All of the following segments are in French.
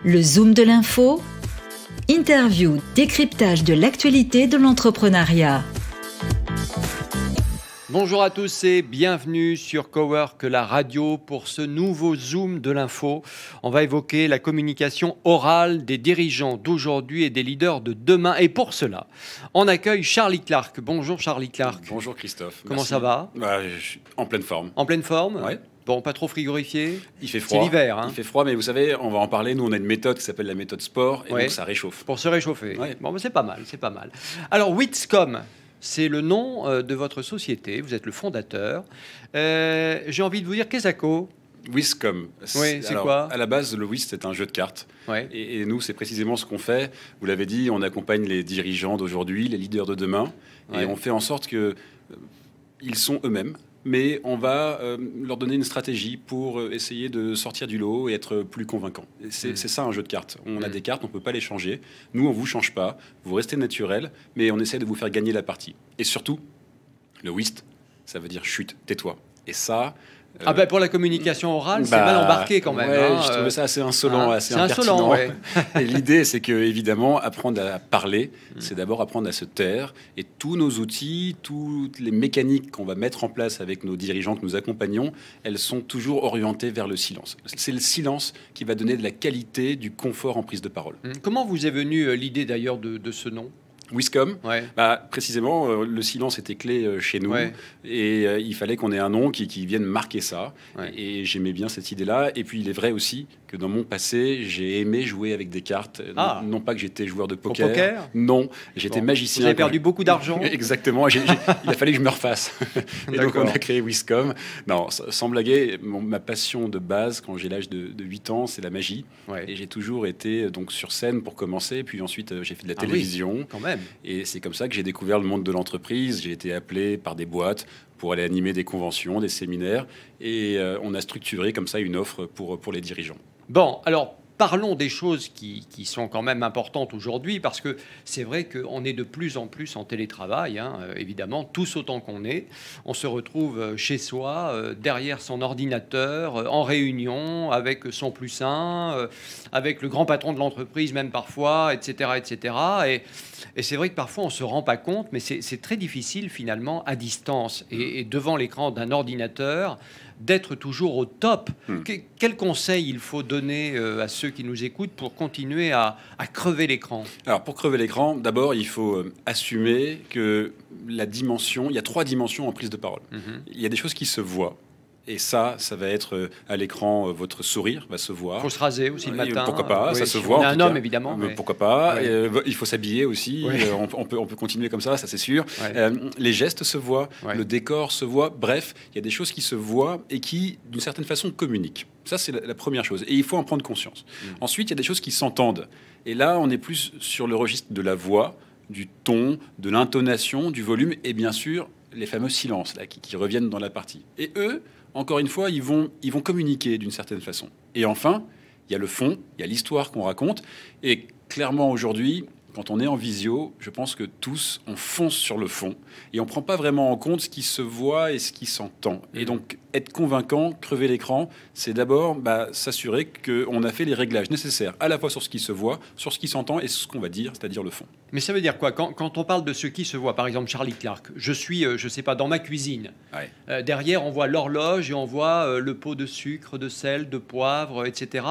Le Zoom de l'info, interview, décryptage de l'actualité de l'entrepreneuriat. Bonjour à tous et bienvenue sur Cowork, la radio, pour ce nouveau Zoom de l'info. On va évoquer la communication orale des dirigeants d'aujourd'hui et des leaders de demain. Et pour cela, on accueille Charlie Clark. Bonjour Charlie Clark. Bonjour Christophe. Comment Merci. ça va? Je suis en pleine forme. En pleine forme? Ouais. Bon, pas trop frigorifié? Il fait froid. C'est l'hiver. Hein. Il fait froid, mais vous savez, on va en parler. Nous, on a une méthode qui s'appelle la méthode sport, et donc ça réchauffe. Pour se réchauffer. Ouais. Bon, mais c'est pas mal, c'est pas mal. Alors, Witscom, c'est le nom de votre société. Vous êtes le fondateur. J'ai envie de vous dire, qu'est-ce que Witscom. Oui, c'est quoi? À la base, le Whist, c'est un jeu de cartes. Ouais. Et nous, c'est précisément ce qu'on fait. Vous l'avez dit, on accompagne les dirigeants d'aujourd'hui, les leaders de demain. Ouais. Et on fait en sorte que ils sont eux-mêmes. Mais on va leur donner une stratégie pour essayer de sortir du lot et être plus convaincant. C'est ça un jeu de cartes. On a des cartes, on ne peut pas les changer. Nous, on ne vous change pas. Vous restez naturel, mais on essaie de vous faire gagner la partie. Et surtout, le whist, ça veut dire chut, tais-toi. Et ça... pour la communication orale, c'est mal embarqué quand même. Ouais, je trouvais ça assez insolent, assez impertinent. Ouais. Et l'idée, c'est que évidemment, apprendre à parler, c'est d'abord apprendre à se taire. Et tous nos outils, toutes les mécaniques qu'on va mettre en place avec nos dirigeants que nous accompagnons, elles sont toujours orientées vers le silence. C'est le silence qui va donner de la qualité, du confort en prise de parole. Comment vous est venue l'idée d'ailleurs de ce nom? Witscom, Ouais. précisément, le silence était clé chez nous, Ouais. et il fallait qu'on ait un nom qui vienne marquer ça. Ouais. Et j'aimais bien cette idée-là. Et puis il est vrai aussi que dans mon passé, j'ai aimé jouer avec des cartes. Ah. Non pas que j'étais joueur de Au poker. poker? Non, j'étais Bon. magicien. Vous avez perdu beaucoup d'argent? Exactement. Il a fallu que je me refasse. Et donc on D'accord. a créé Witscom. Non, sans blaguer, ma passion de base quand j'ai l'âge de 8 ans, c'est la magie. Ouais. Et j'ai toujours été donc sur scène pour commencer. Puis ensuite, j'ai fait de la Ah oui. télévision. Quand même. Et c'est comme ça que j'ai découvert le monde de l'entreprise. J'ai été appelé par des boîtes pour aller animer des conventions, des séminaires. Et on a structuré comme ça une offre pour les dirigeants. Bon, alors parlons des choses qui sont quand même importantes aujourd'hui, parce que c'est vrai qu'on est de plus en plus en télétravail, hein, évidemment, tous autant qu'on est. On se retrouve chez soi, derrière son ordinateur, en réunion, avec son plus un, avec le grand patron de l'entreprise même parfois, etc. etc. Et c'est vrai que parfois on ne se rend pas compte, mais c'est très difficile finalement à distance et devant l'écran d'un ordinateur d'être toujours au top. Quel conseil il faut donner à ceux qui nous écoutent pour continuer à crever l'écran? Alors, pour crever l'écran, d'abord, il faut assumer que la dimension, il y a 3 dimensions en prise de parole. Il y a des choses qui se voient. Et ça va être à l'écran, votre sourire va se voir. Il faut se raser aussi le matin. Pourquoi pas, Oui, ça se si voit. on est en un tout homme, cas. évidemment. Mais... Pourquoi pas. Ouais. Il faut s'habiller aussi. Ouais. On peut continuer comme ça c'est sûr. Ouais. Les gestes se voient, Ouais. le décor se voit. Bref, il y a des choses qui se voient et qui, d'une certaine façon, communiquent. Ça, c'est la première chose. Et il faut en prendre conscience. Ensuite, il y a des choses qui s'entendent. Et là, on est plus sur le registre de la voix, du ton, de l'intonation, du volume et bien sûr, les fameux silences là, qui reviennent dans la partie. Et eux, encore une fois, ils vont communiquer d'une certaine façon. Et enfin, il y a le fond, il y a l'histoire qu'on raconte. Et clairement, aujourd'hui, quand on est en visio, je pense que tous, on fonce sur le fond. Et on ne prend pas vraiment en compte ce qui se voit et ce qui s'entend. Et donc, être convaincant, crever l'écran, c'est d'abord s'assurer qu'on a fait les réglages nécessaires, à la fois sur ce qui se voit, sur ce qui s'entend et ce qu'on va dire, c'est-à-dire le fond. Mais ça veut dire quoi quand on parle de ce qui se voit, par exemple Charlie Clark, je suis, je sais pas, dans ma cuisine. Ouais. Derrière, on voit l'horloge et on voit le pot de sucre, de sel, de poivre, etc.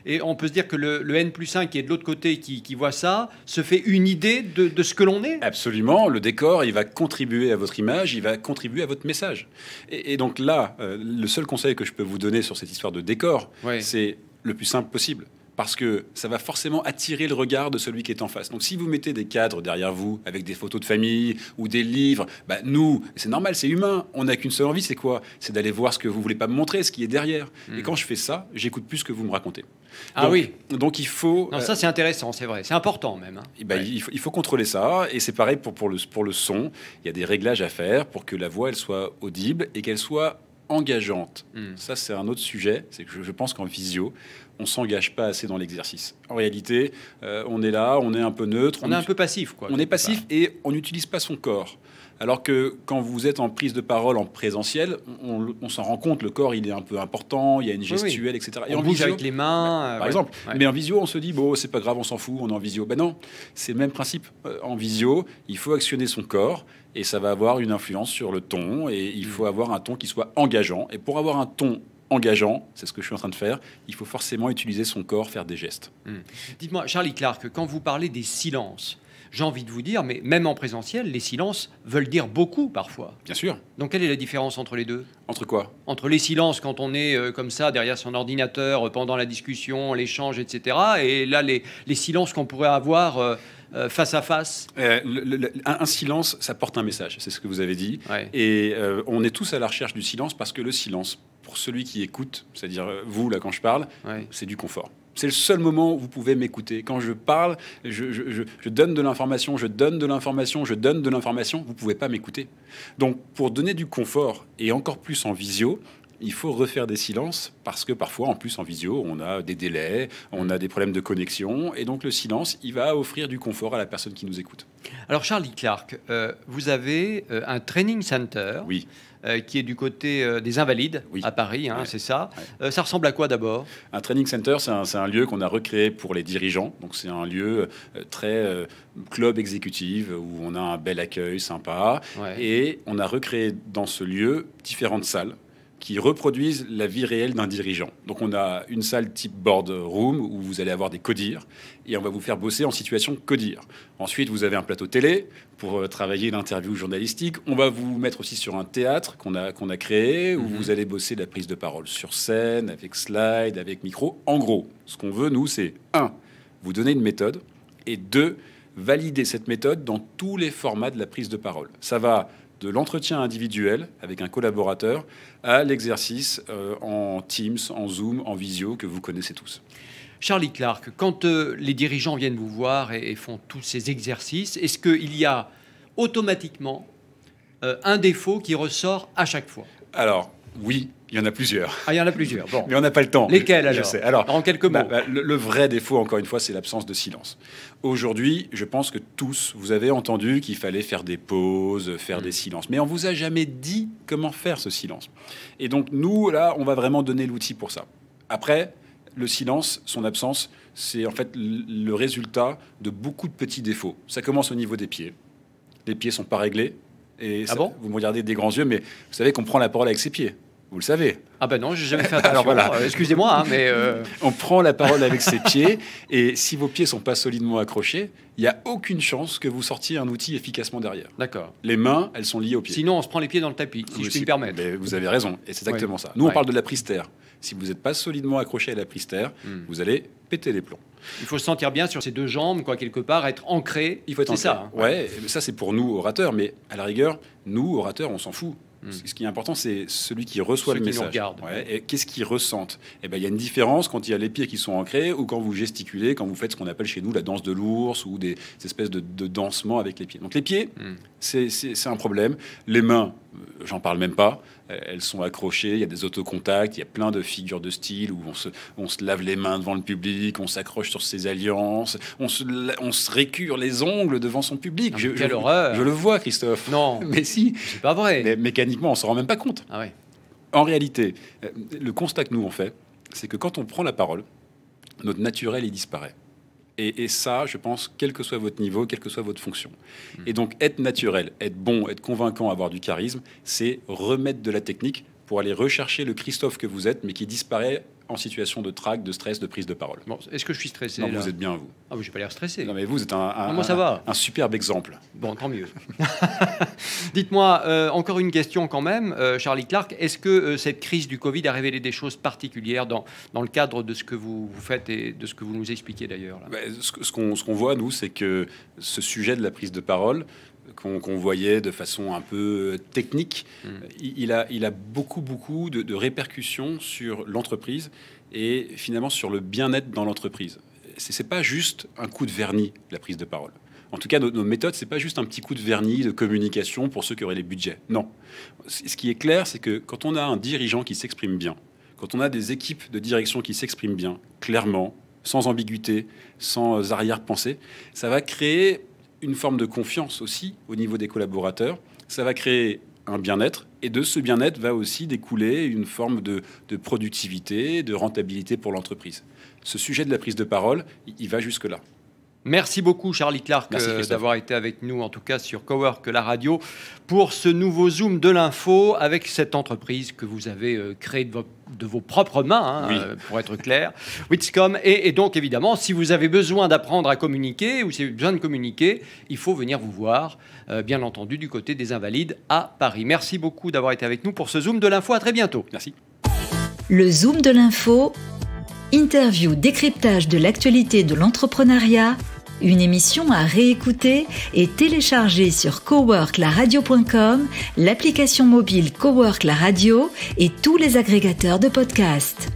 Et on peut se dire que le N+1 qui est de l'autre côté, qui voit ça, se fait une idée de ce que l'on est. Absolument. Le décor, il va contribuer à votre image, il va contribuer à votre message. Et donc là, le seul conseil que je peux vous donner sur cette histoire de décor, Ouais. c'est le plus simple possible. Parce que ça va forcément attirer le regard de celui qui est en face. Donc si vous mettez des cadres derrière vous, avec des photos de famille ou des livres, nous, c'est normal, c'est humain. On n'a qu'une seule envie, c'est quoi? C'est d'aller voir ce que vous voulez pas me montrer, ce qui est derrière. Et quand je fais ça, j'écoute plus ce que vous me racontez. Ah Donc, oui. Donc il faut... Non, ça c'est intéressant, c'est vrai. C'est important même. Hein. Ouais. il faut contrôler ça. Et c'est pareil pour le son. Il y a des réglages à faire pour que la voix, elle soit audible et qu'elle soit engageante. Ça, c'est un autre sujet. C'est que je pense qu'en visio, on s'engage pas assez dans l'exercice. En réalité, on est là, on est un peu neutre. On est un peu passif, quoi. On est passif et on n'utilise pas son corps. Alors que quand vous êtes en prise de parole en présentiel, on s'en rend compte, le corps, il est un peu important, il y a une gestuelle, etc. Et on bouge avec les mains. Par exemple. Ouais. Mais en visio, on se dit, bon, c'est pas grave, on s'en fout, on est en visio. Ben non, c'est le même principe. En visio, il faut actionner son corps et ça va avoir une influence sur le ton et il faut avoir un ton qui soit engageant. Et pour avoir un ton engageant, c'est ce que je suis en train de faire, il faut forcément utiliser son corps, faire des gestes. Dites-moi, Charlie Clark, quand vous parlez des silences, j'ai envie de vous dire, mais même en présentiel, les silences veulent dire beaucoup parfois. Bien sûr. Donc quelle est la différence entre les deux? Entre quoi? Entre les silences quand on est comme ça derrière son ordinateur pendant la discussion, l'échange, etc. Et là, les silences qu'on pourrait avoir face à face. Un silence, ça porte un message, c'est ce que vous avez dit. Ouais. Et on est tous à la recherche du silence parce que le silence, pour celui qui écoute, c'est-à-dire vous, là, quand je parle, c'est du confort. C'est le seul moment où vous pouvez m'écouter. Quand je parle, je donne de l'information, je donne de l'information, je donne de l'information. Vous ne pouvez pas m'écouter. Donc, pour donner du confort, et encore plus en visio, il faut refaire des silences parce que parfois, en plus, en visio, on a des délais, on a des problèmes de connexion. Et donc, le silence, il va offrir du confort à la personne qui nous écoute. Alors, Charlie Clark, vous avez un training center. Oui. Qui est du côté des Invalides, à Paris, hein, c'est ça. Ça ressemble à quoi d'abord? Un training center, c'est un lieu qu'on a recréé pour les dirigeants. Donc c'est un lieu très club exécutif où on a un bel accueil sympa. Et on a recréé dans ce lieu différentes salles qui reproduisent la vie réelle d'un dirigeant. Donc on a une salle type boardroom où vous allez avoir des codires et on va vous faire bosser en situation codir. Ensuite, vous avez un plateau télé pour travailler l'interview journalistique. On va vous mettre aussi sur un théâtre qu'on a créé où vous allez bosser la prise de parole sur scène, avec slide, avec micro. En gros, ce qu'on veut, nous, c'est 1, vous donner une méthode et 2, valider cette méthode dans tous les formats de la prise de parole. Ça va de l'entretien individuel avec un collaborateur à l'exercice en Teams, en Zoom, en visio, que vous connaissez tous. Charlie Clark, quand les dirigeants viennent vous voir et font tous ces exercices, est-ce qu'il y a automatiquement un défaut qui ressort à chaque fois? Alors, oui, il y en a plusieurs. Ah, il y en a plusieurs, bon. Mais on n'a pas le temps. Lesquels alors? Je sais. Alors, en quelques mots. Le vrai défaut, encore une fois, c'est l'absence de silence. Aujourd'hui, je pense que tous, vous avez entendu qu'il fallait faire des pauses, faire des silences. Mais on vous a jamais dit comment faire ce silence. Et donc, nous, là, on va vraiment donner l'outil pour ça. Après, le silence, son absence, c'est en fait le résultat de beaucoup de petits défauts. Ça commence au niveau des pieds. Les pieds sont pas réglés. Et ça, bon? Vous me regardez des grands yeux, mais vous savez qu'on prend la parole avec ses pieds. Vous le savez. Ah ben non, j'ai jamais fait attention. Alors voilà. Excusez-moi, hein, mais... On prend la parole avec ses pieds, et si vos pieds sont pas solidement accrochés, il n'y a aucune chance que vous sortiez un outil efficacement derrière. D'accord. Les mains, elles sont liées aux pieds. Sinon, on se prend les pieds dans le tapis, si je puis me permettre. Mais vous avez raison, et c'est exactement ça. Nous, on parle de la prise terre. Si vous n'êtes pas solidement accroché à la prise terre, vous allez péter les plombs. Il faut se sentir bien sur ses deux jambes, quoi, quelque part, être ancré. Il faut être ancré. Ça. Hein. Ouais, ça c'est pour nous orateurs, mais à la rigueur, nous orateurs, on s'en fout. Ce qui est important, c'est celui qui reçoit le message. Et qu'est-ce qu'il ressente? Eh ben, il y a une différence quand il y a les pieds qui sont ancrés ou quand vous gesticulez, quand vous faites ce qu'on appelle chez nous la danse de l'ours ou des espèces de dansement avec les pieds. Donc les pieds, c'est un problème. Les mains, j'en parle même pas. Elles sont accrochées, il y a des autocontacts, il y a plein de figures de style où on se lave les mains devant le public, on s'accroche sur ses alliances, on se récure les ongles devant son public. Quelle horreur! Je le vois, Christophe. Non, mais si. C'est pas vrai. Mais mécaniquement, on s'en rend même pas compte. Ah ouais. En réalité, le constat que nous on fait, c'est que quand on prend la parole, notre naturel, il disparaît. Et ça, je pense, quel que soit votre niveau, quelle que soit votre fonction. Et donc, être naturel, être bon, être convaincant, avoir du charisme, c'est remettre de la technique pour aller rechercher le Christophe que vous êtes, mais qui disparaît en situation de trac, de stress, de prise de parole. Bon, est-ce que je suis stressé? Non, là? vous êtes bien, vous. Ah oui, j'ai pas l'air stressé. Non, mais vous êtes moi, ça va. un superbe exemple. Bon, tant mieux. Dites-moi, encore une question quand même, Charlie Clark. Est-ce que cette crise du Covid a révélé des choses particulières dans le cadre de ce que vous faites et de ce que vous nous expliquez d'ailleurs là? Ce qu'on voit, nous, c'est que ce sujet de la prise de parole, qu'on voyait de façon un peu technique, il a beaucoup de répercussions sur l'entreprise et finalement sur le bien-être dans l'entreprise. C'est pas juste un coup de vernis, la prise de parole. En tout cas, nos méthodes, c'est pas juste un petit coup de vernis de communication pour ceux qui auraient les budgets. Non. Ce qui est clair, c'est que quand on a un dirigeant qui s'exprime bien, quand on a des équipes de direction qui s'expriment bien, clairement, sans ambiguïté, sans arrière-pensée, ça va créer une forme de confiance aussi au niveau des collaborateurs. ça va créer un bien-être, et de ce bien-être va aussi découler une forme de productivité, de rentabilité pour l'entreprise. Ce sujet de la prise de parole, il va jusque-là. Merci beaucoup Charlie Clark d'avoir été avec nous, en tout cas sur Cowork la radio, pour ce nouveau Zoom de l'info avec cette entreprise que vous avez créée de vos propres mains, pour être clair, Witscom. Et donc évidemment, si vous avez besoin d'apprendre à communiquer ou si vous avez besoin de communiquer, il faut venir vous voir, bien entendu, du côté des Invalides à Paris. Merci beaucoup d'avoir été avec nous pour ce Zoom de l'info. À très bientôt. Merci. Le Zoom de l'info, interview, décryptage de l'actualité de l'entrepreneuriat. Une émission à réécouter et télécharger sur coworklaradio.com, l'application mobile Cowork la radio et tous les agrégateurs de podcasts.